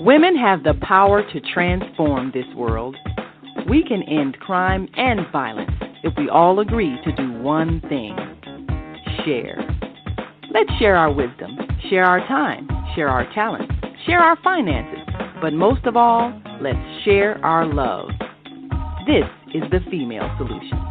Women have the power to transform this world. We can end crime and violence if we all agree to do one thing: share. Let's share our wisdom, share our time, share our talents, share our finances, but most of all, let's share our love. This is the Female Solution.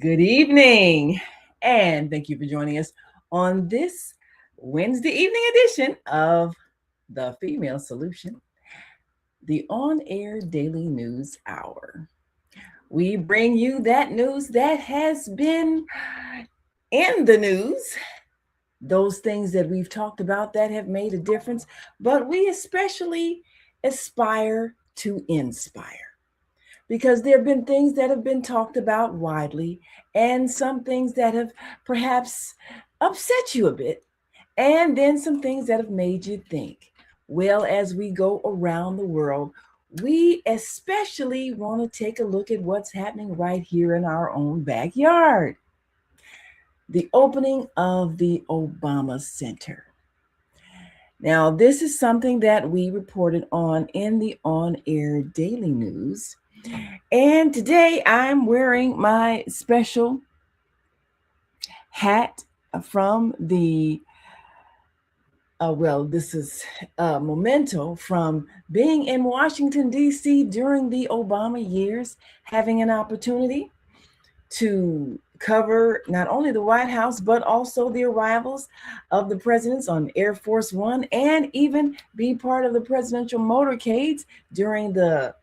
Good evening, and thank you for joining us on this Wednesday evening edition of The Female Solution, the on-air daily news hour. We bring you that news that has been in the news, those things that we've talked about that have made a difference, but we especially aspire to inspire, because there have been things that have been talked about widely and some things that have perhaps upset you a bit, and then some things that have made you think. Well, as we go around the world, we especially want to take a look at what's happening right here in our own backyard. The opening of the Obama Center. Now, this is something that we reported on in the on-air daily news. And today I'm wearing my special hat from the, this is a memento from being in Washington, D.C. during the Obama years, having an opportunity to cover not only the White House, but also the arrivals of the presidents on Air Force One, and even be part of the presidential motorcades during the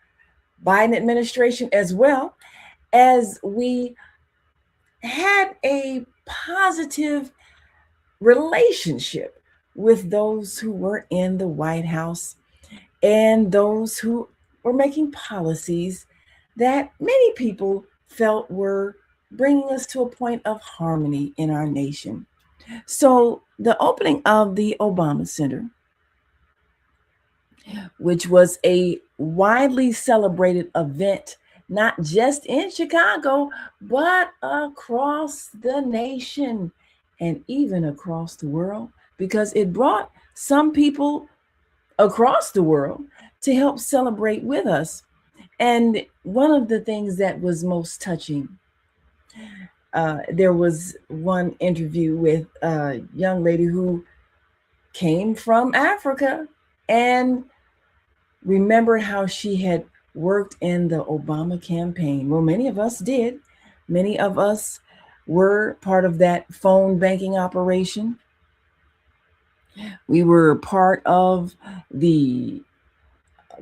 Biden administration, as well as we had a positive relationship with those who were in the White House and those who were making policies that many people felt were bringing us to a point of harmony in our nation. So the opening of the Obama Center, which was a widely celebrated event, not just in Chicago, but across the nation and even across the world, because it brought some people across the world to help celebrate with us. And one of the things that was most touching, there was one interview with a young lady who came from Africa and remembered how she had worked in the Obama campaign. Well, many of us did. Many of us were part of that phone banking operation. We were part of the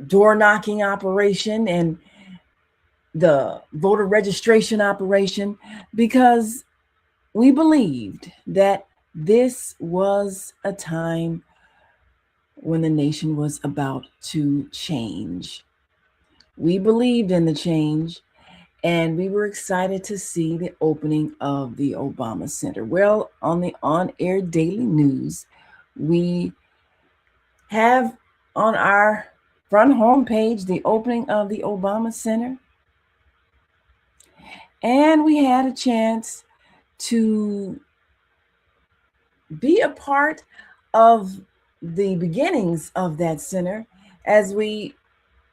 door knocking operation and the voter registration operation, because we believed that this was a time when the nation was about to change. We believed in the change, and we were excited to see the opening of the Obama Center. Well, on the on-air daily news, we have on our front homepage the opening of the Obama Center. And we had a chance to be a part of the beginnings of that center as we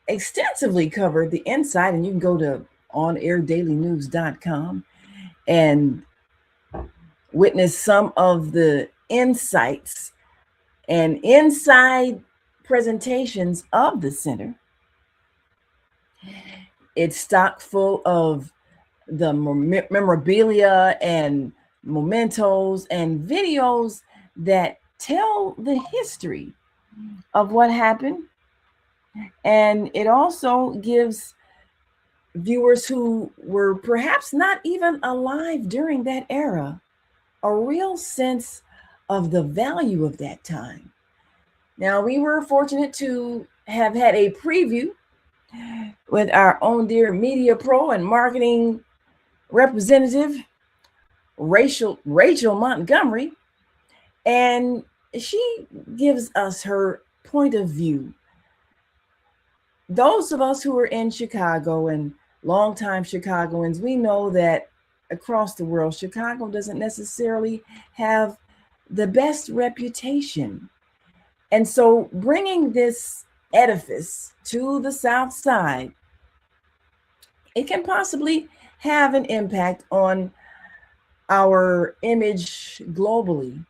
extensively covered the inside. And you can go to onair.dailynews.com and witness some of the insights and inside presentations of the center. It's stocked full of the memorabilia and mementos and videos that tell the history of what happened. And it also gives viewers who were perhaps not even alive during that era a real sense of the value of that time. Now, we were fortunate to have had a preview with our own dear media pro and marketing representative, Rachel Montgomery, and she gives us her point of view. Those of us who are in Chicago and longtime Chicagoans, we know that across the world, Chicago doesn't necessarily have the best reputation. And so bringing this edifice to the South Side, it can possibly have an impact on our image globally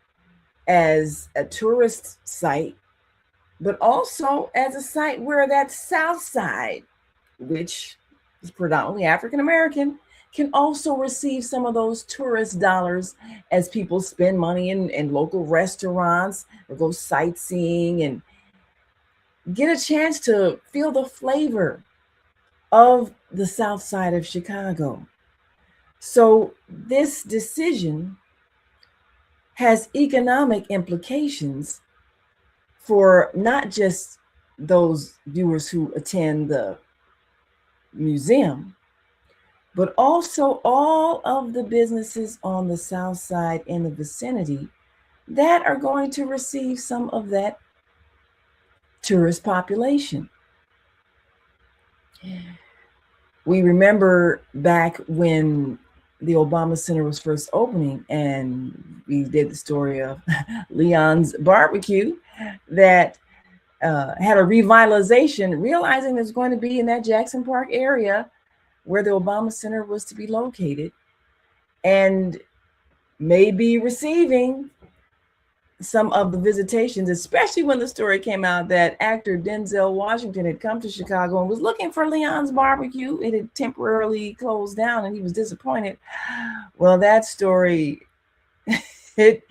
as a tourist site, but also as a site where that South Side, which is predominantly African American, can also receive some of those tourist dollars as people spend money in local restaurants or go sightseeing and get a chance to feel the flavor of the South Side of Chicago. So this decision has economic implications for not just those viewers who attend the museum, but also all of the businesses on the South Side in the vicinity that are going to receive some of that tourist population. We remember back when the Obama Center was first opening, and we did the story of Leon's Barbecue that had a revitalization, realizing there's going to be in that Jackson Park area where the Obama Center was to be located, and maybe receiving some of the visitations, especially when the story came out that actor Denzel Washington had come to Chicago and was looking for Leon's Barbecue. It had temporarily closed down and he was disappointed. Well, that story, it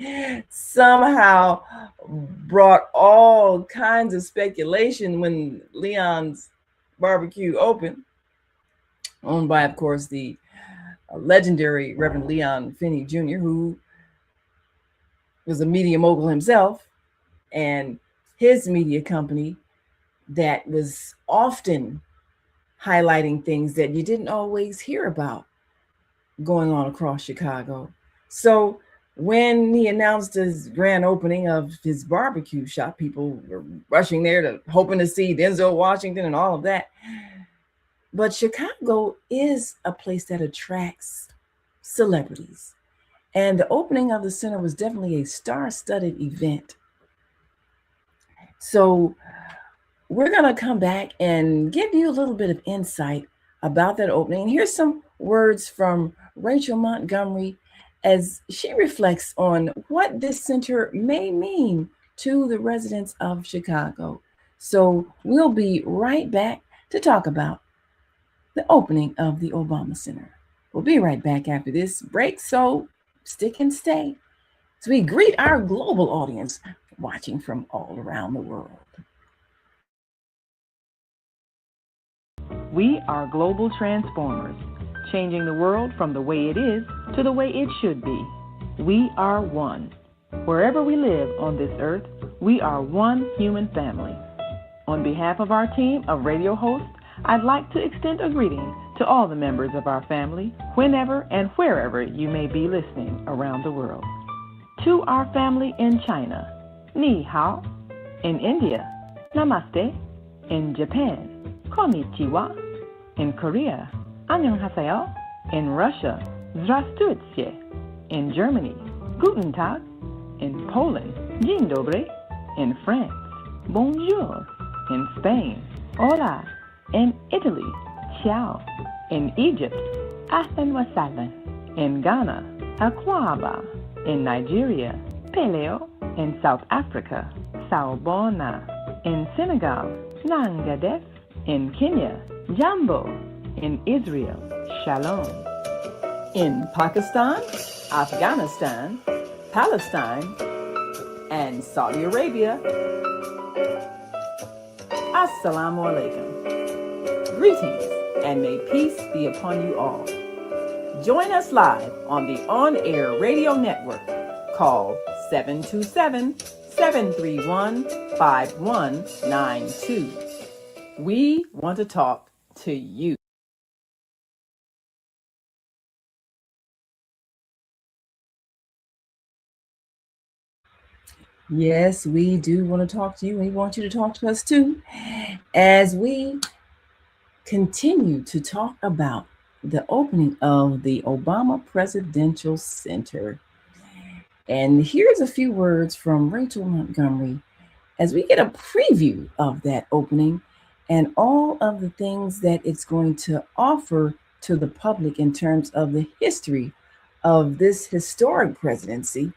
somehow brought all kinds of speculation when Leon's Barbecue opened, owned by, of course, the legendary Reverend Leon Finney Jr., who was a media mogul himself, and his media company that was often highlighting things that you didn't always hear about going on across Chicago. So when he announced his grand opening of his barbecue shop, people were rushing there hoping to see Denzel Washington and all of that. But Chicago is a place that attracts celebrities. And the opening of the center was definitely a star-studded event. So we're going to come back and give you a little bit of insight about that opening. And here's some words from Rachel Montgomery as she reflects on what this center may mean to the residents of Chicago. So we'll be right back to talk about the opening of the Obama Center. We'll be right back after this break, so stick and stay as we greet our global audience watching from all around the world. We are global transformers, changing the world from the way it is to the way it should be. We are one. Wherever we live on this earth, we are one human family. On behalf of our team of radio hosts, I'd like to extend a greeting to all the members of our family, whenever and wherever you may be listening around the world. To our family in China, Ni Hao. In India, Namaste. In Japan, Konnichiwa. In Korea, Annyeonghaseyo. In Russia, Здравствуйте. In Germany, Guten Tag. In Poland, Dzień dobry. In France, Bonjour. In Spain, Hola. In Italy, Ciao. In Egypt, Ahlan wa sahlan. In Ghana, Akwaba. In Nigeria, Peleo. In South Africa, Sawubona. In Senegal, Nangadef. In Kenya, Jambo. In Israel, Shalom. In Pakistan, Afghanistan, Palestine, and Saudi Arabia, Assalamu alaikum. Greetings, and may peace be upon you all. Join us live on the on-air radio network called 727-731-5192. We want to talk to you. Yes, we do want to talk to you. We want you to talk to us too, as we continue to talk about the opening of the Obama Presidential Center. And here's a few words from Rachel Montgomery as we get a preview of that opening and all of the things that it's going to offer to the public in terms of the history of this historic presidency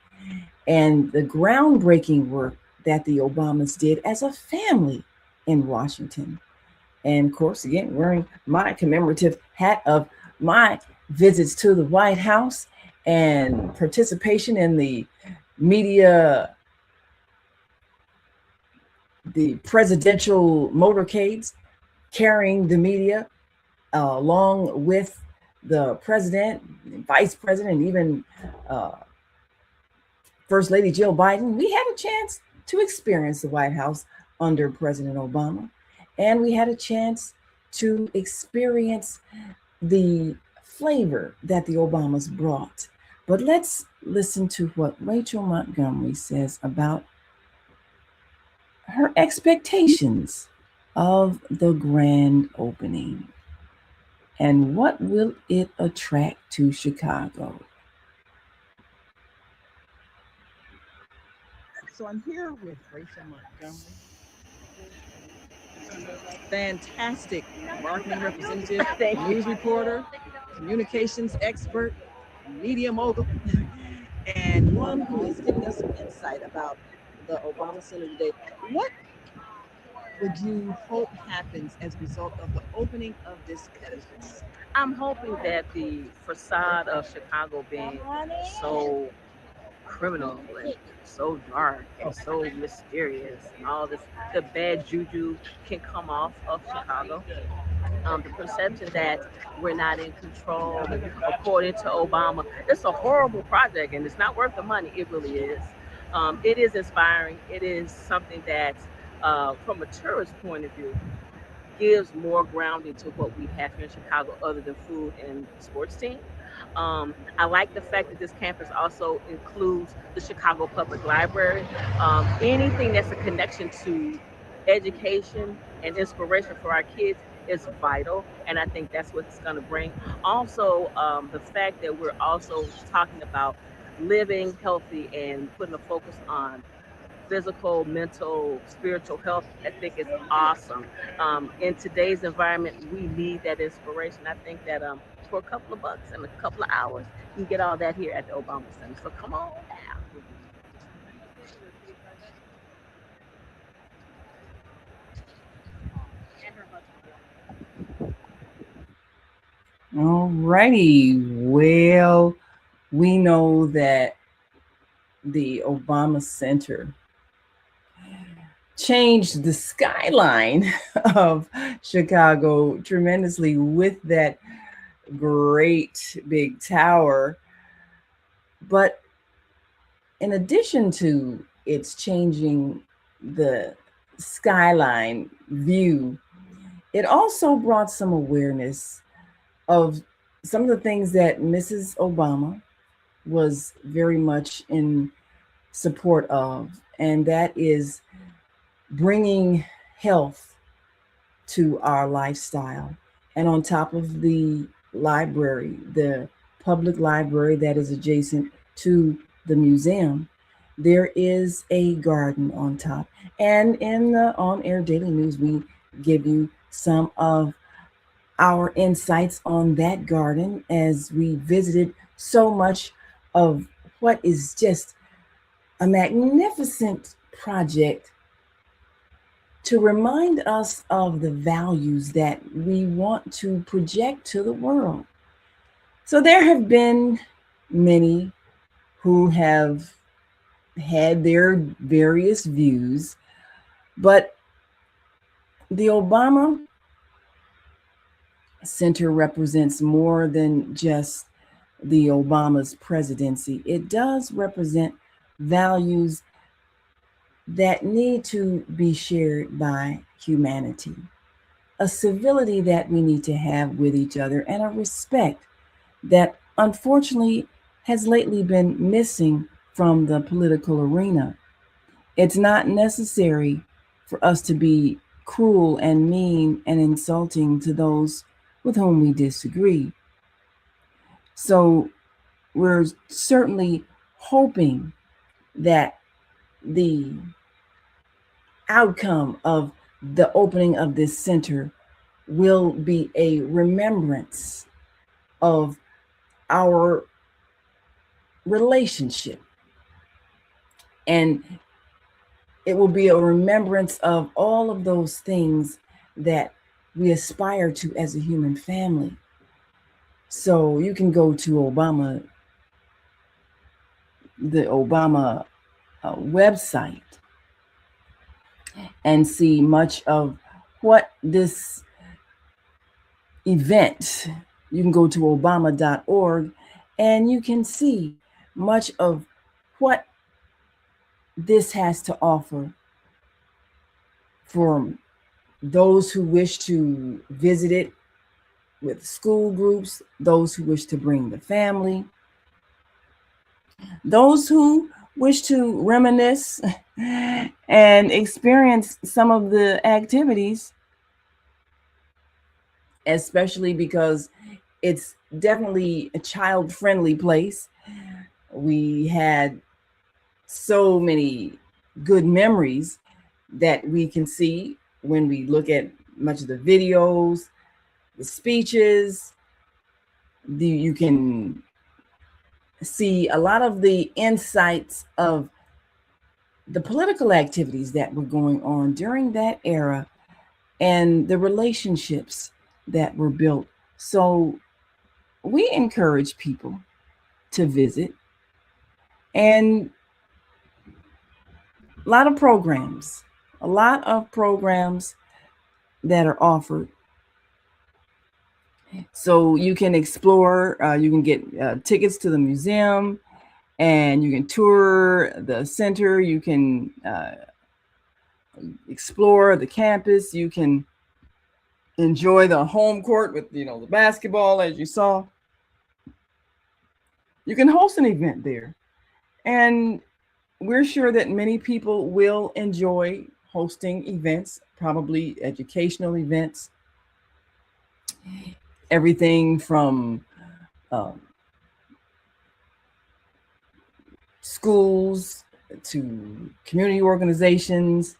and the groundbreaking work that the Obamas did as a family in Washington. And of course, again, wearing my commemorative hat of my visits to the White House and participation in the media, the presidential motorcades, carrying the media along with the president, vice president, and even First Lady Jill Biden. We had a chance to experience the White House under President Obama, and we had a chance to experience the flavor that the Obamas brought. But let's listen to what Rachel Montgomery says about her expectations of the grand opening and what will it attract to Chicago. So I'm here with Rachel Montgomery, fantastic marketing representative, news reporter, communications expert, media mogul, and one who is giving us some insight about the Obama Center today. What would you hope happens as a result of the opening of this edifice? I'm hoping that the facade of Chicago being so criminal and so dark and so mysterious and all this, the bad juju can come off of Chicago. The perception that we're not in control, and according to Obama, it's a horrible project and it's not worth the money. It really is. It is inspiring. It is something that, from a tourist point of view, gives more grounding to what we have here in Chicago other than food and sports team. I like the fact that this campus also includes the Chicago Public Library. Anything that's a connection to education and inspiration for our kids is vital, and I think that's what it's going to bring. Also, the fact that we're also talking about living healthy and putting a focus on physical, mental, spiritual health, I think is awesome. In today's environment, we need that inspiration. I think that for a couple of bucks and a couple of hours, you can get all that here at the Obama Center. So come on down. All righty. Well, we know that the Obama Center changed the skyline of Chicago tremendously with that great big tower. But in addition to its changing the skyline view, it also brought some awareness of some of the things that Mrs. Obama was very much in support of, and that is bringing health to our lifestyle. And on top of the library, the public library that is adjacent to the museum, there is a garden on top. And in the on-air daily news, we give you some of our insights on that garden as we visited so much of what is just a magnificent project to remind us of the values that we want to project to the world. So there have been many who have had their various views, but the Obama Center represents more than just the Obama's presidency. It does represent values that need to be shared by humanity, a civility that we need to have with each other, and a respect that unfortunately has lately been missing from the political arena. It's not necessary for us to be cruel and mean and insulting to those with whom we disagree. So we're certainly hoping that the outcome of the opening of this center will be a remembrance of our relationship, and it will be a remembrance of all of those things that we aspire to as a human family. So you can go to the Obama website, and see much of what this event. You can go to obama.org and you can see much of what this has to offer for those who wish to visit it with school groups, those who wish to bring the family, those who wish to reminisce and experience some of the activities, especially because it's definitely a child-friendly place. We had so many good memories that we can see when we look at much of the videos, the speeches. You can see a lot of the insights of the political activities that were going on during that era and the relationships that were built. So we encourage people to visit, and a lot of programs that are offered. So you can explore, you can get tickets to the museum, and you can tour the center. You can explore the campus. You can enjoy the home court with, the basketball, as you saw. You can host an event there. And we're sure that many people will enjoy hosting events, probably educational events, everything from schools to community organizations,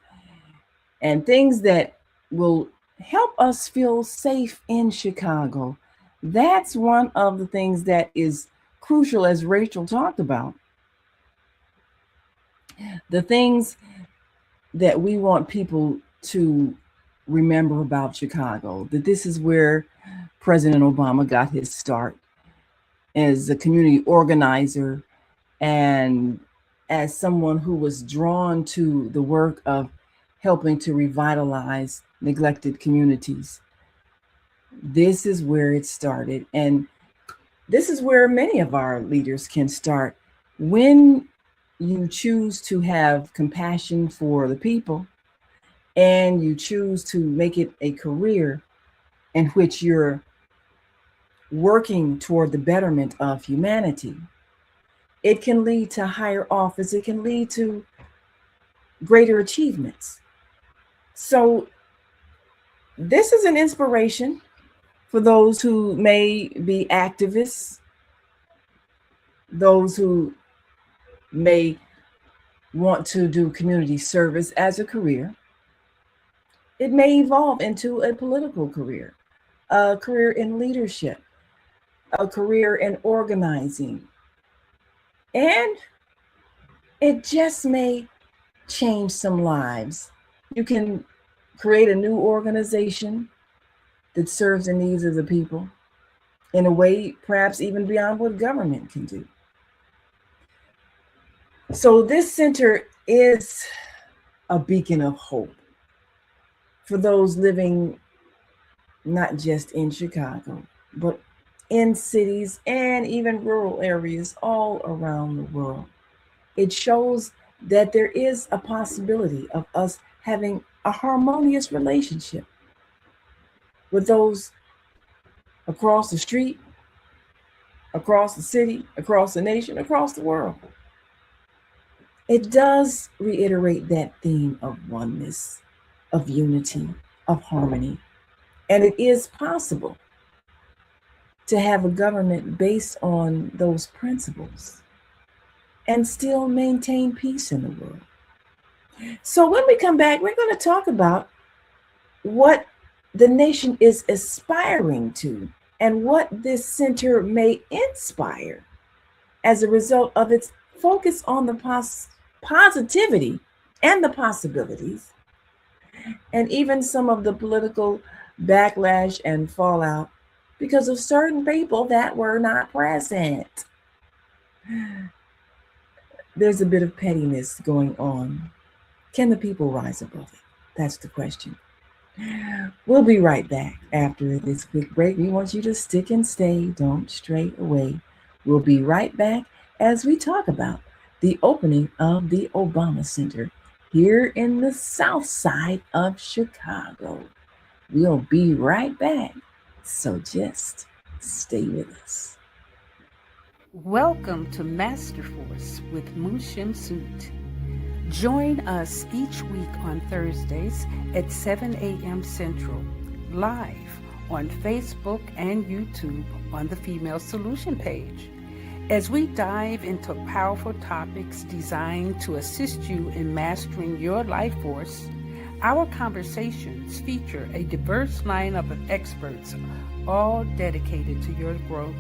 and things that will help us feel safe in Chicago. That's one of the things that is crucial, as Rachel talked about. The things that we want people to remember about Chicago, that this is where President Obama got his start as a community organizer and as someone who was drawn to the work of helping to revitalize neglected communities. This is where it started, and this is where many of our leaders can start. When you choose to have compassion for the people and you choose to make it a career in which you're working toward the betterment of humanity, it can lead to higher office. It can lead to greater achievements. So this is an inspiration for those who may be activists, those who may want to do community service as a career. It may evolve into a political career, a career in leadership, a career in organizing, and it just may change some lives. You can create a new organization that serves the needs of the people in a way perhaps even beyond what government can do. So, this center is a beacon of hope for those living not just in Chicago, but in cities and even rural areas all around the world. It shows that there is a possibility of us having a harmonious relationship with those across the street, across the city, across the nation, across the world. It does reiterate that theme of oneness, of unity, of harmony. And it is possible to have a government based on those principles and still maintain peace in the world. So when we come back, we're going to talk about what the nation is aspiring to and what this center may inspire as a result of its focus on the positivity and the possibilities, and even some of the political backlash and fallout because of certain people that were not present. There's a bit of pettiness going on. Can the people rise above it? That's the question. We'll be right back after this quick break. We want you to stick and stay. Don't stray away. We'll be right back as we talk about the opening of the Obama Center here in the south side of Chicago. We'll be right back. So just stay with us. Welcome to Master Force with Mushim Suit. Join us each week on Thursdays at 7 a.m. Central, live on Facebook and YouTube on the Female Solution page, as we dive into powerful topics designed to assist you in mastering your life force. Our conversations feature a diverse lineup of experts, all dedicated to your growth.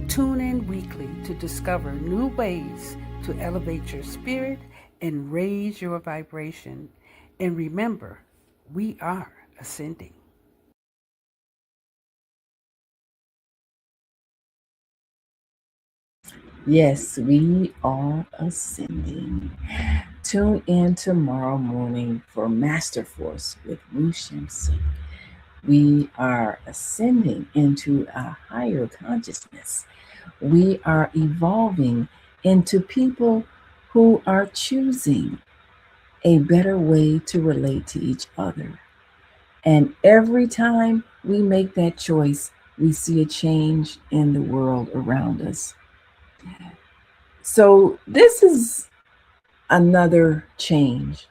Tune in weekly to discover new ways to elevate your spirit and raise your vibration. And remember, we are ascending. Yes, we are ascending. Tune in tomorrow morning for Master Force with Mushim Singh. We are ascending into a higher consciousness. We are evolving into people who are choosing a better way to relate to each other. And every time we make that choice, we see a change in the world around us. So, this is another change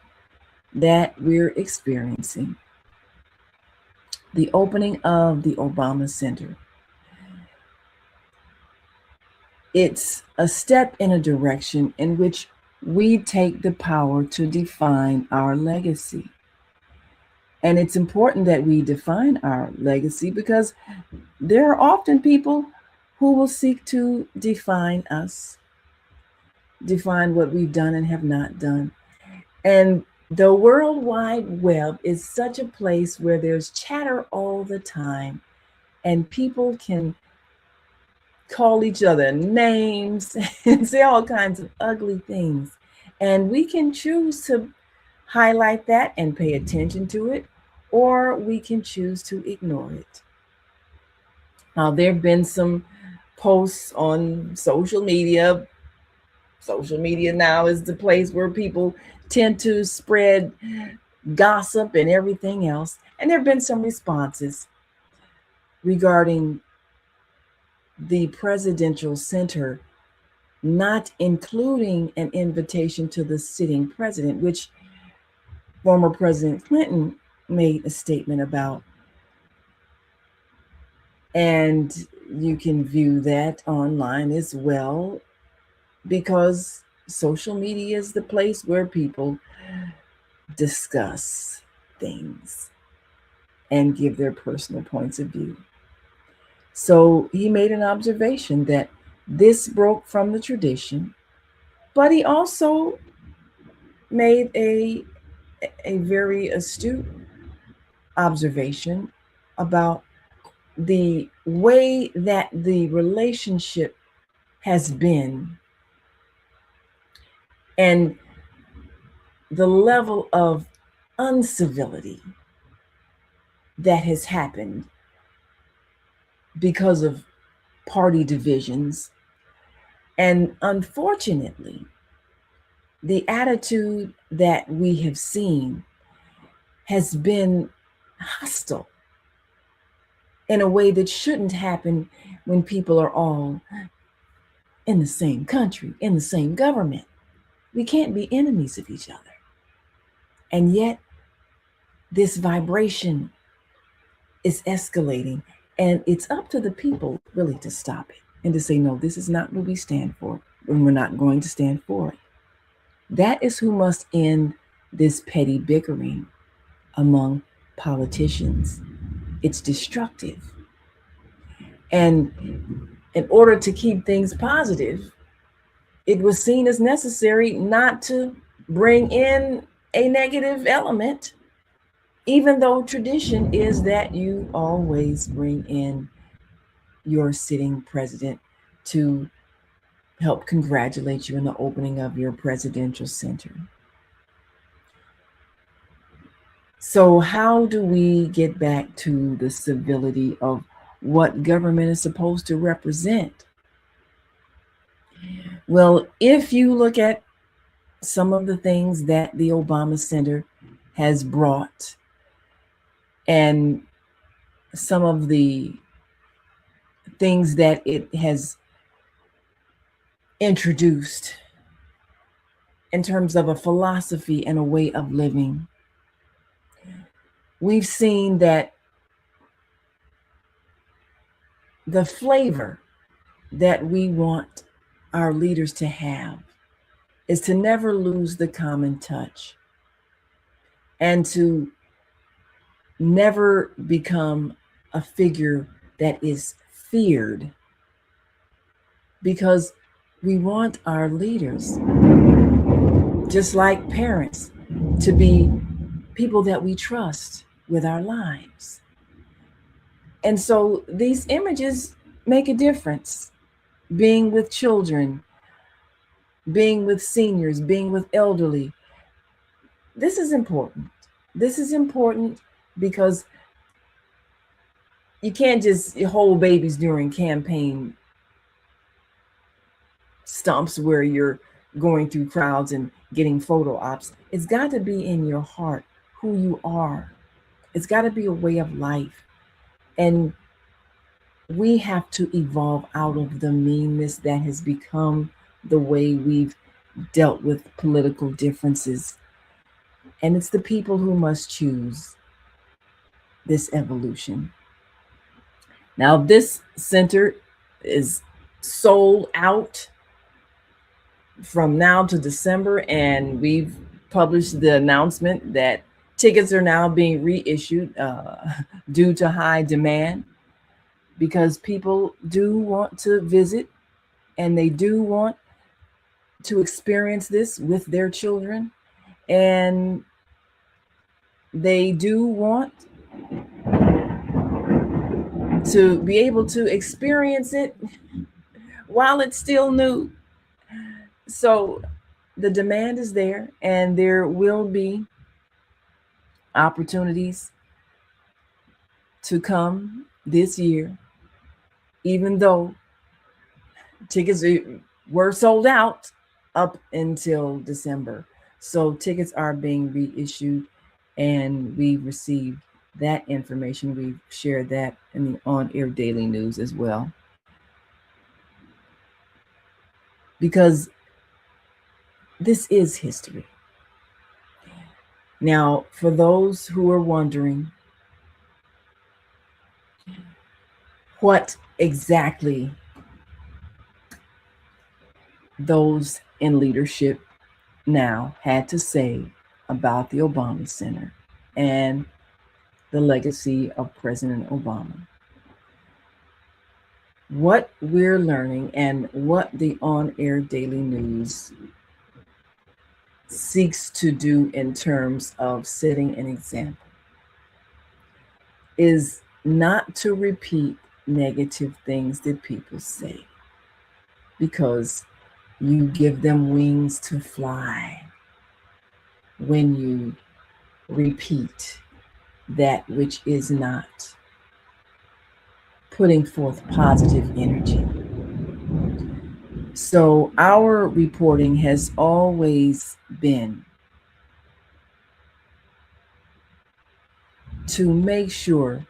that we're experiencing, the opening of the Obama Center. It's a step in a direction in which we take the power to define our legacy. And it's important that we define our legacy because there are often people who will seek to define us, define what we've done and have not done. And the World Wide Web is such a place where there's chatter all the time, and people can call each other names and say all kinds of ugly things. And we can choose to highlight that and pay attention to it, or we can choose to ignore it. Now, there have been some posts on social media. Social media now is the place where people tend to spread gossip and everything else. And there have been some responses regarding the presidential center not including an invitation to the sitting president, which former President Clinton made a statement about. And you can view that online as well, because social media is the place where people discuss things and give their personal points of view. So he made an observation that this broke from the tradition, but he also made a very astute observation about the way that the relationship has been and the level of uncivility that has happened because of party divisions. And unfortunately, the attitude that we have seen has been hostile in a way that shouldn't happen when people are all in the same country, in the same government. We can't be enemies of each other. And yet, this vibration is escalating, and it's up to the people really to stop it and to say, no, this is not what we stand for, and we're not going to stand for it. That is who must end this petty bickering among politicians. It's destructive. And in order to keep things positive, it was seen as necessary not to bring in a negative element, even though tradition is that you always bring in your sitting president to help congratulate you in the opening of your presidential center. So how do we get back to the civility of what government is supposed to represent? Well, if you look at some of the things that the Obama Center has brought and some of the things that it has introduced in terms of a philosophy and a way of living, we've seen that the flavor that we want our leaders to have is to never lose the common touch and to never become a figure that is feared, because we want our leaders, just like parents, to be people that we trust with our lives. And so these images make a difference. Being with children, being with seniors, being with elderly. This is important. This is important because you can't just hold babies during campaign stumps where you're going through crowds and getting photo ops. It's got to be in your heart who you are. It's got to be a way of life. And we have to evolve out of the meanness that has become the way we've dealt with political differences. And it's the people who must choose this evolution. Now, this center is sold out from now to December, and we've published the announcement that tickets are now being reissued due to high demand, because people do want to visit and they do want to experience this with their children, and they do want to be able to experience it while it's still new. So the demand is there, and there will be opportunities to come this year, even though tickets were sold out up until December. So tickets are being reissued, and we received that information. We've shared that in the on-air daily news as well. Because this is history. Now, for those who are wondering what exactly those in leadership now had to say about the Obama Center and the legacy of President Obama, what we're learning and what the on-air daily news seeks to do in terms of setting an example is not to repeat negative things that people say, because you give them wings to fly when you repeat that which is not putting forth positive energy. So our reporting has always been to make sure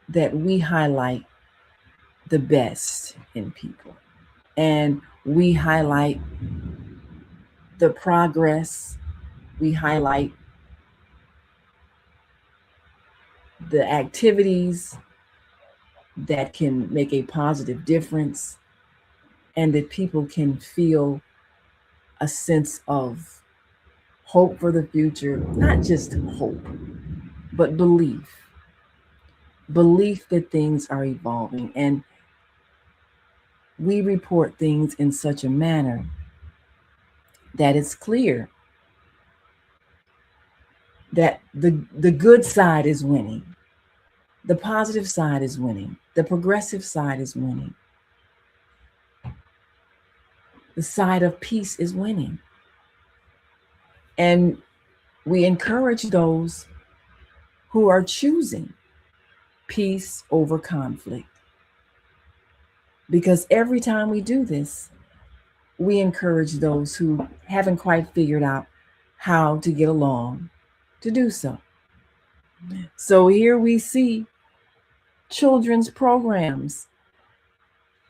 that we highlight the best in people, and we highlight the progress, we highlight the activities that can make a positive difference, and that people can feel a sense of hope for the future. Not just hope, but belief that things are evolving. And we report things in such a manner that it's clear that the good side is winning, the positive side is winning, the progressive side is winning, the side of peace is winning. And we encourage those who are choosing peace over conflict, because every time we do this, we encourage those who haven't quite figured out how to get along to do so. So here we see children's programs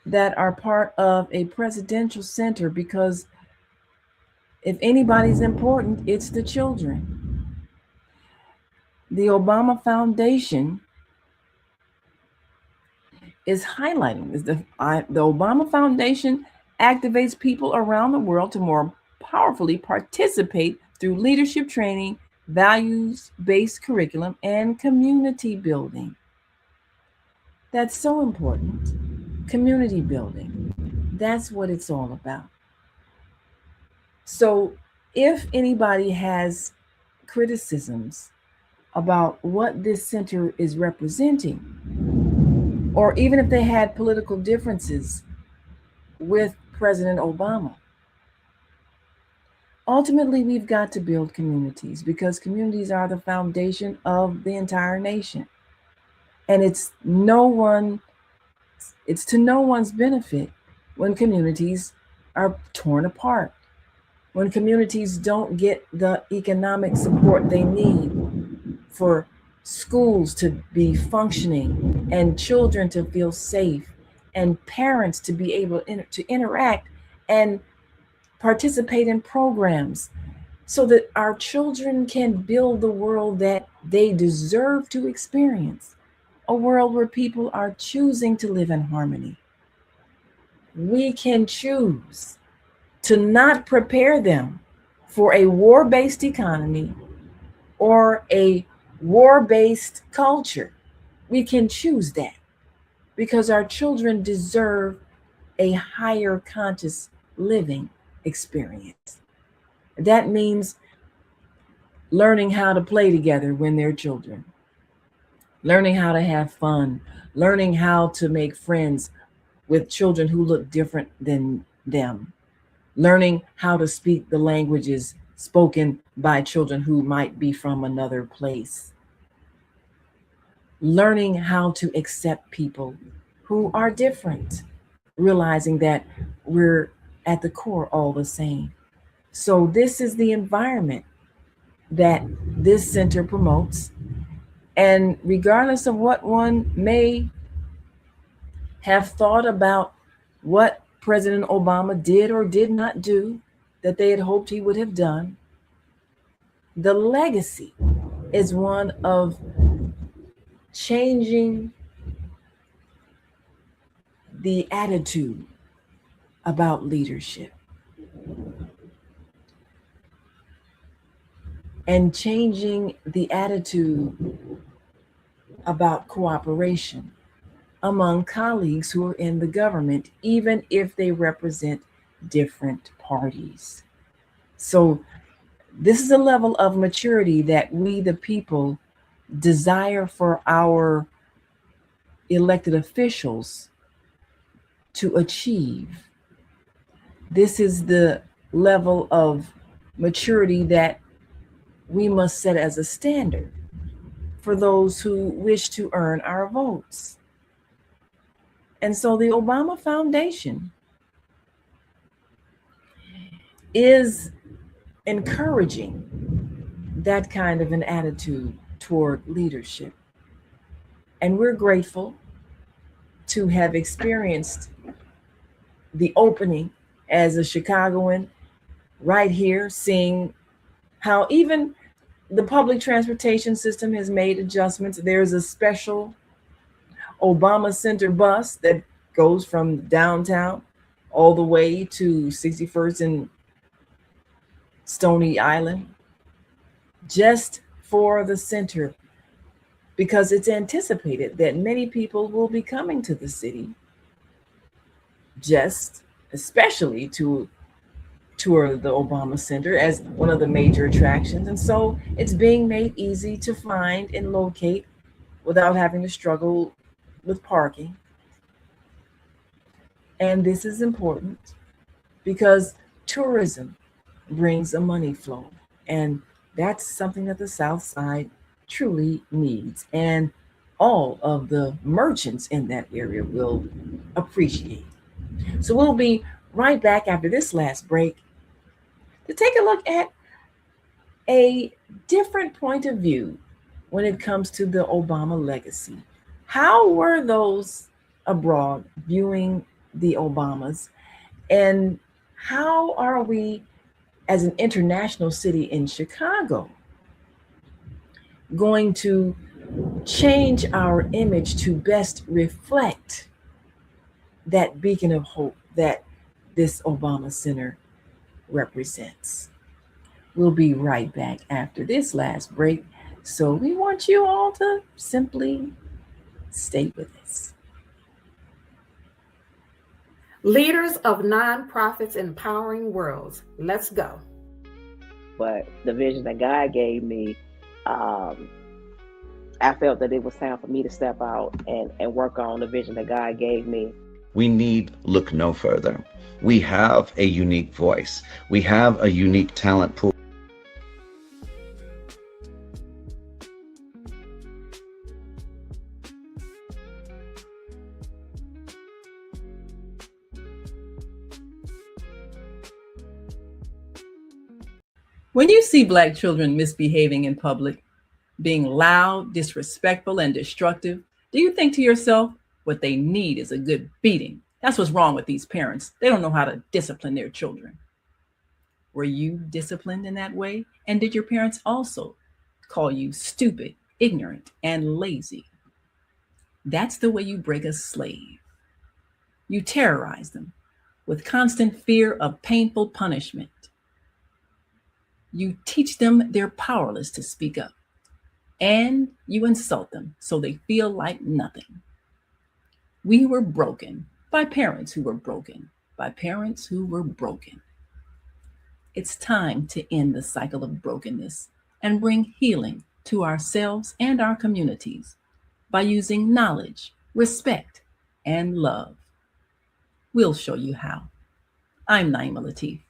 that are part of a presidential center, because if anybody's important, it's the children. The Obama Foundation is highlighting this. The Obama Foundation activates people around the world to more powerfully participate through leadership training, values-based curriculum, and community building. That's so important. Community building. That's what it's all about. So if anybody has criticisms about what this center is representing, or even if they had political differences with President Obama, ultimately we've got to build communities, because communities are the foundation of the entire nation. And it's to no one's benefit when communities are torn apart, when communities don't get the economic support they need for schools to be functioning, and children to feel safe, and parents to be able to interact and participate in programs, so that our children can build the world that they deserve to experience, a world where people are choosing to live in harmony. We can choose to not prepare them for a war-based economy or a war-based culture. We can choose that, because our children deserve a higher conscious living experience. That means learning how to play together when they're children, learning how to have fun, learning how to make friends with children who look different than them, learning how to speak the languages spoken by children who might be from another place, learning how to accept people who are different, realizing that we're at the core all the same. So this is the environment that this center promotes. And regardless of what one may have thought about what President Obama did or did not do that they had hoped he would have done, the legacy is one of changing the attitude about leadership, and changing the attitude about cooperation among colleagues who are in the government, even if they represent different parties. So this is a level of maturity that we, the people, desire for our elected officials to achieve. This is the level of maturity that we must set as a standard for those who wish to earn our votes. And so the Obama Foundation is encouraging that kind of an attitude toward leadership. And we're grateful to have experienced the opening as a Chicagoan right here, seeing how even the public transportation system has made adjustments. There's a special Obama Center bus that goes from downtown all the way to 61st and Stony Island, just for the center, because it's anticipated that many people will be coming to the city, just especially to tour the Obama Center as one of the major attractions. And so it's being made easy to find and locate without having to struggle with parking. And this is important because tourism brings a money flow. And that's something that the South Side truly needs. And all of the merchants in that area will appreciate. So we'll be right back after this last break to take a look at a different point of view when it comes to the Obama legacy. How were those abroad viewing the Obamas? And how are we, as an international city in Chicago, going to change our image to best reflect that beacon of hope that this Obama Center represents? We'll be right back after this last break. So we want you all to simply stay with us. Leaders of nonprofits empowering worlds. Let's go. But the vision that God gave me, I felt that it was time for me to step out and work on the vision that God gave me. We need look no further. We have a unique voice. We have a unique talent pool. When you see Black children misbehaving in public, being loud, disrespectful, and destructive, do you think to yourself, what they need is a good beating? That's what's wrong with these parents. They don't know how to discipline their children. Were you disciplined in that way? And did your parents also call you stupid, ignorant, and lazy? That's the way you break a slave. You terrorize them with constant fear of painful punishment. You teach them they're powerless to speak up, and you insult them so they feel like nothing. We were broken by parents who were broken, by parents who were broken. It's time to end the cycle of brokenness and bring healing to ourselves and our communities by using knowledge, respect, and love. We'll show you how. I'm Naimah Latif.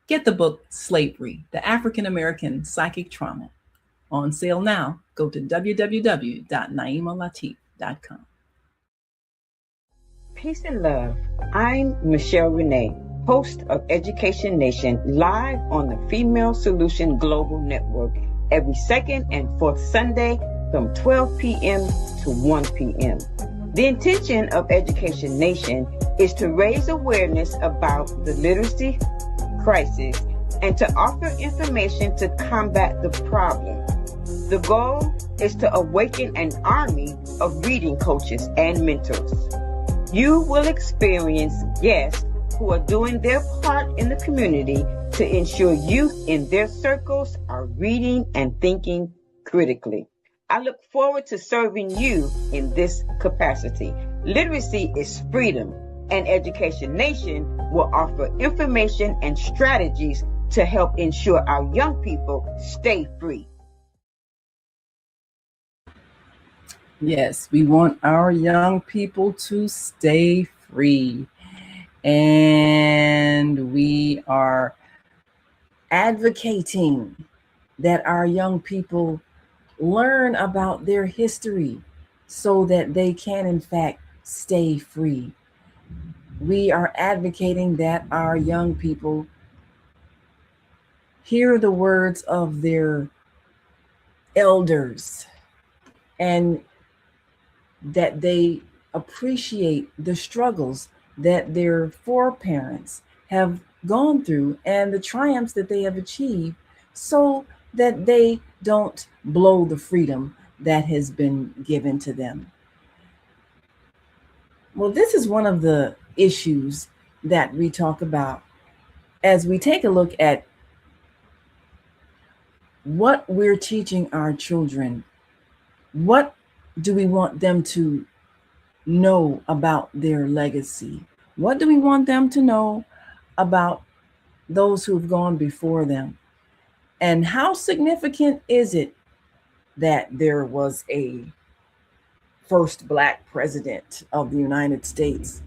Get the book Slavery, the African American Psychic Trauma. On sale now. Go to www.naimalatif.com. Peace and love. I'm Michelle Renee, host of Education Nation, live on the Female Solution Global Network every second and fourth Sunday from 12 p.m. to 1 p.m. The intention of Education Nation is to raise awareness about the literacy crisis and to offer information to combat the problem. The goal is to awaken an army of reading coaches and mentors. You will experience guests who are doing their part in the community to ensure youth in their circles are reading and thinking critically. I look forward to serving you in this capacity. Literacy is freedom, and Education Nation will offer information and strategies to help ensure our young people stay free. Yes, we want our young people to stay free. And we are advocating that our young people learn about their history so that they can, in fact, stay free. We are advocating that our young people hear the words of their elders and that they appreciate the struggles that their foreparents have gone through and the triumphs that they have achieved so that they don't blow the freedom that has been given to them. Well, this is one of the issues that we talk about as we take a look at what we're teaching our children. What do we want them to know about their legacy? What do we want them to know about those who've gone before them? And how significant is it that there was a first Black president of the United States?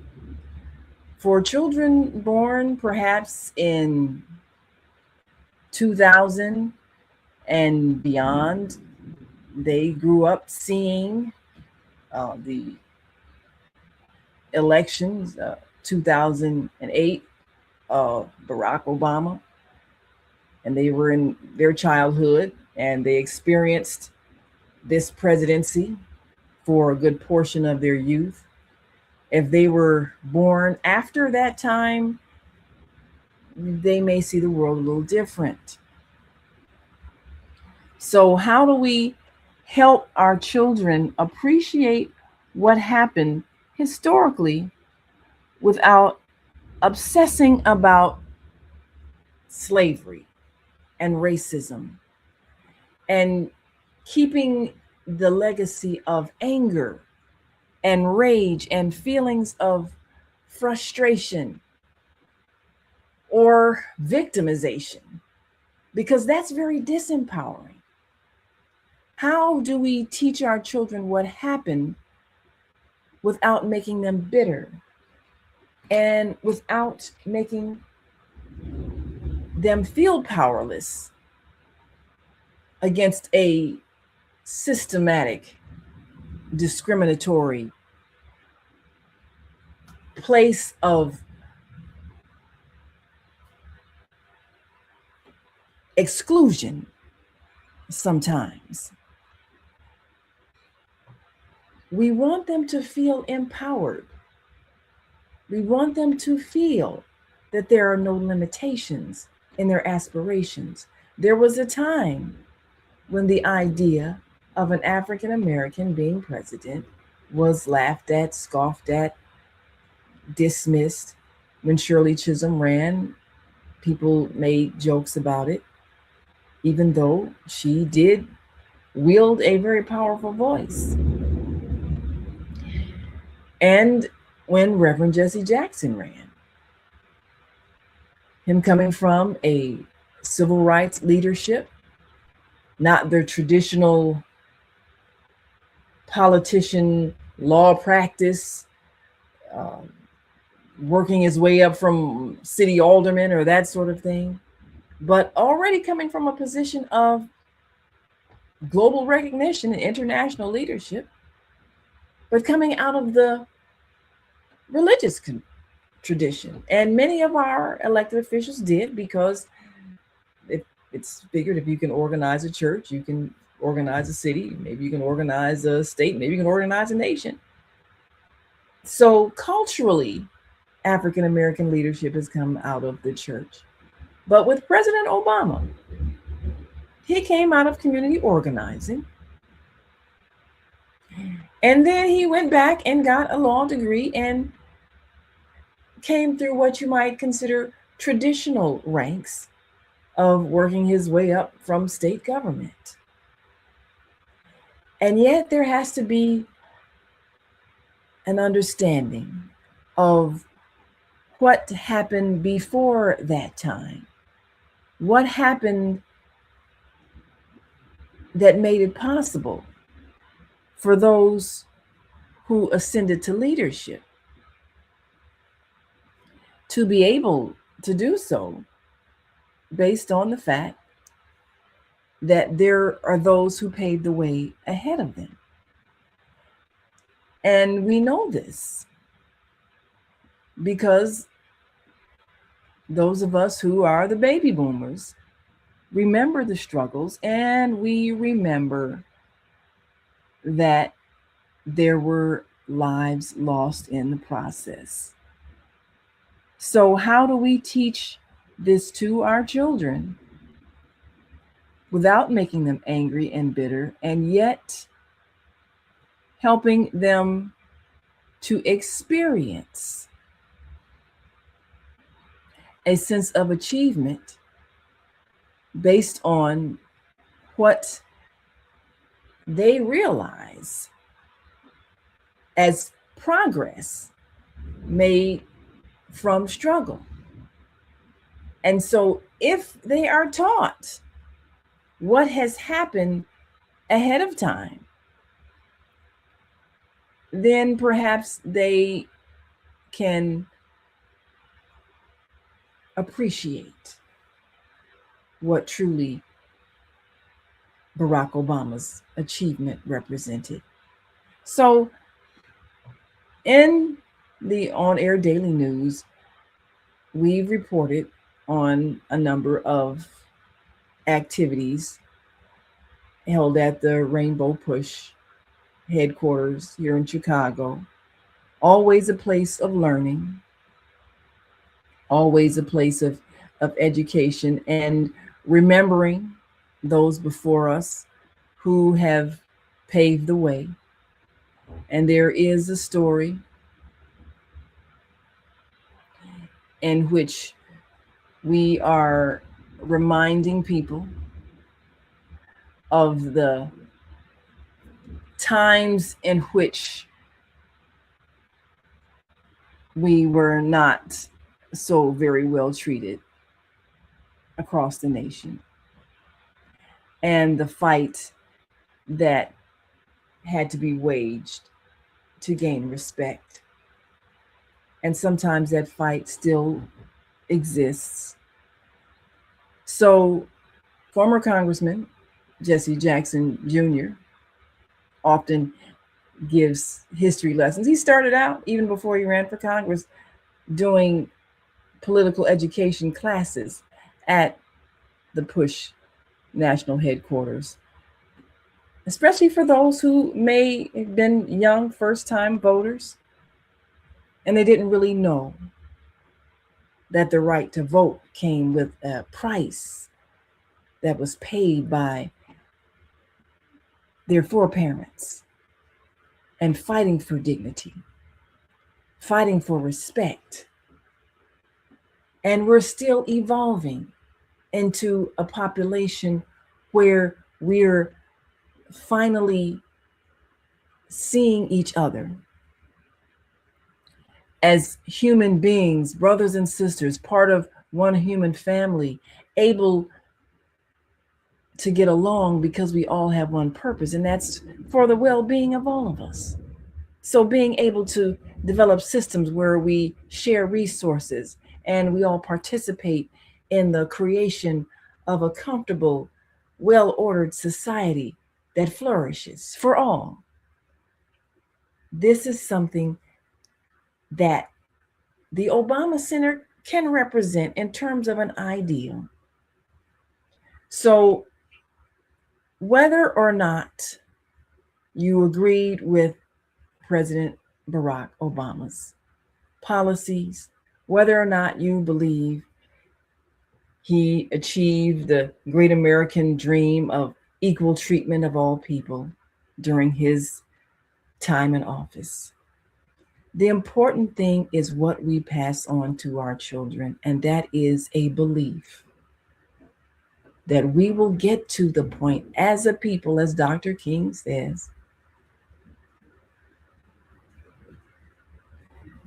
For children born perhaps in 2000 and beyond, they grew up seeing the elections, 2008, Barack Obama, and they were in their childhood and they experienced this presidency for a good portion of their youth. If they were born after that time, they may see the world a little different. So, how do we help our children appreciate what happened historically without obsessing about slavery and racism and keeping the legacy of anger and rage and feelings of frustration or victimization? Because that's very disempowering. How do we teach our children what happened without making them bitter and without making them feel powerless against a systematic, discriminatory place of exclusion sometimes? We want them to feel empowered. We want them to feel that there are no limitations in their aspirations. There was a time when the idea of an African American being president was laughed at, scoffed at, dismissed. When Shirley Chisholm ran, people made jokes about it, even though she did wield a very powerful voice. And when Reverend Jesse Jackson ran, him coming from a civil rights leadership, not the traditional politician, law practice, working his way up from city alderman or that sort of thing, but already coming from a position of global recognition and international leadership, but coming out of the religious tradition. And many of our elected officials did, because it's figured if you can organize a church, you can organize a city, maybe you can organize a state, maybe you can organize a nation. So culturally, African American leadership has come out of the church. But with President Obama, he came out of community organizing. And then he went back and got a law degree and came through what you might consider traditional ranks of working his way up from state government. And yet there has to be an understanding of what happened before that time. What happened that made it possible for those who ascended to leadership to be able to do so based on the fact that there are those who paved the way ahead of them. And we know this because those of us who are the baby boomers remember the struggles, and we remember that there were lives lost in the process. So, how do we teach this to our children without making them angry and bitter, and yet helping them to experience a sense of achievement based on what they realize as progress made from struggle? And so, if they are taught what has happened ahead of time, then perhaps they can appreciate what truly Barack Obama's achievement represented. So, in the on-air daily news, we've reported on a number of activities held at the Rainbow Push headquarters here in Chicago. Always a place of learning, always a place of education, and remembering those before us who have paved the way. And there is a story in which we are reminding people of the times in which we were not so very well treated across the nation, and the fight that had to be waged to gain respect. And sometimes that fight still exists. So, former Congressman Jesse Jackson Jr. often gives history lessons. He started out, even before he ran for Congress, doing political education classes at the Push National Headquarters, especially for those who may have been young first-time voters and they didn't really know that the right to vote came with a price that was paid by their foreparents, and fighting for dignity, fighting for respect. And we're still evolving into a population where we're finally seeing each other as human beings, brothers and sisters, part of one human family, able to get along because we all have one purpose, and that's for the well-being of all of us. So being able to develop systems where we share resources and we all participate in the creation of a comfortable, well-ordered society that flourishes for all. This is something that the Obama Center can represent in terms of an ideal. So whether or not you agreed with President Barack Obama's policies, whether or not you believe he achieved the great American dream of equal treatment of all people during his time in office, the important thing is what we pass on to our children, and that is a belief that we will get to the point as a people, as Dr. King says,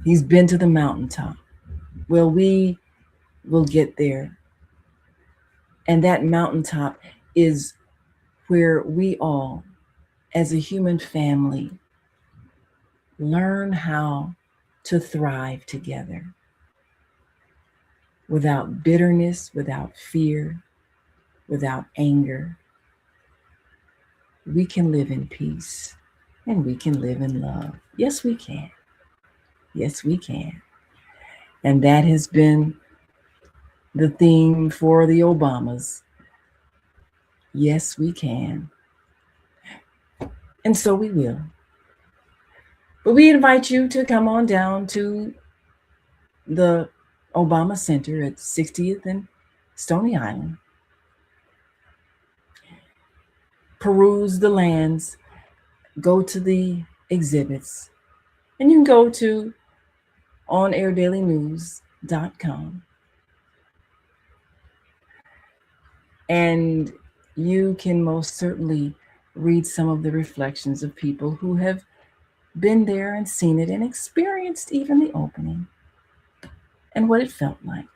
he's been to the mountaintop. Well, we will get there. And that mountaintop is where we all as a human family, learn how to thrive together without bitterness, without fear, without anger. We can live in peace and we can live in love. Yes, we can. Yes, we can. And that has been the theme for the Obamas. Yes, we can. And so we will. But we invite you to come on down to the Obama Center at 60th and Stony Island. Peruse the lands, go to the exhibits, and you can go to onairdailynews.com. And you can most certainly read some of the reflections of people who have been there and seen it and experienced even the opening and what it felt like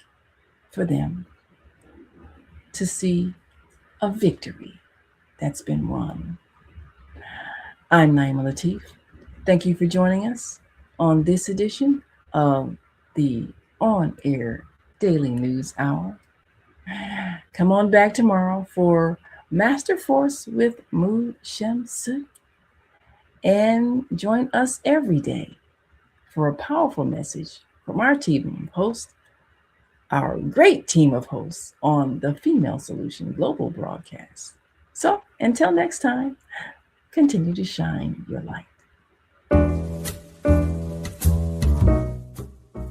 for them to see a victory that's been won. I'm Naimah Latif. Thank you for joining us on this edition of the On Air Daily News Hour. Come on back tomorrow for Master Force with Mushem Sut, and join us every day for a powerful message from our team of hosts, our great team of hosts on the Female Solution Global broadcast. So until next time, continue to shine your light.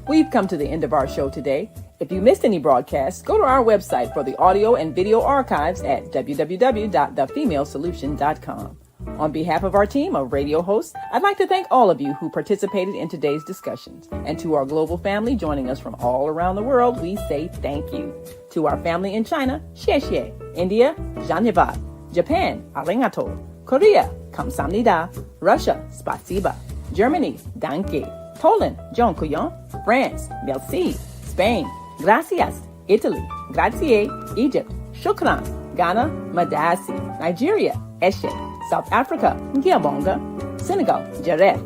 We've come to the end of our show today. If you missed any broadcasts, go to our website for the audio and video archives at www.thefemalesolution.com. On behalf of our team of radio hosts, I'd like to thank all of you who participated in today's discussions. And to our global family joining us from all around the world, we say thank you. To our family in China, xie xie. India, Dhanyavad. Japan, arigato. Korea, kamsamnida. Russia, spasiba. Germany, danke. Poland, dziękuję. France, merci. Spain, gracias. Italy, grazie. Egypt, shukran. Ghana, madasi. Nigeria, eshe. South Africa, ngiyabonga. Senegal, jareh.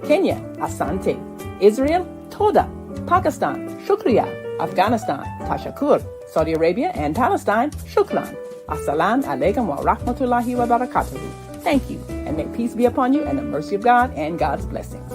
Kenya, asante. Israel, toda. Pakistan, shukriya. Afghanistan, tashakur. Saudi Arabia and Palestine, shukran. Assalamu alaikum wa rahmatullahi wa barakatuhu. Thank you, and may peace be upon you and the mercy of God and God's blessings.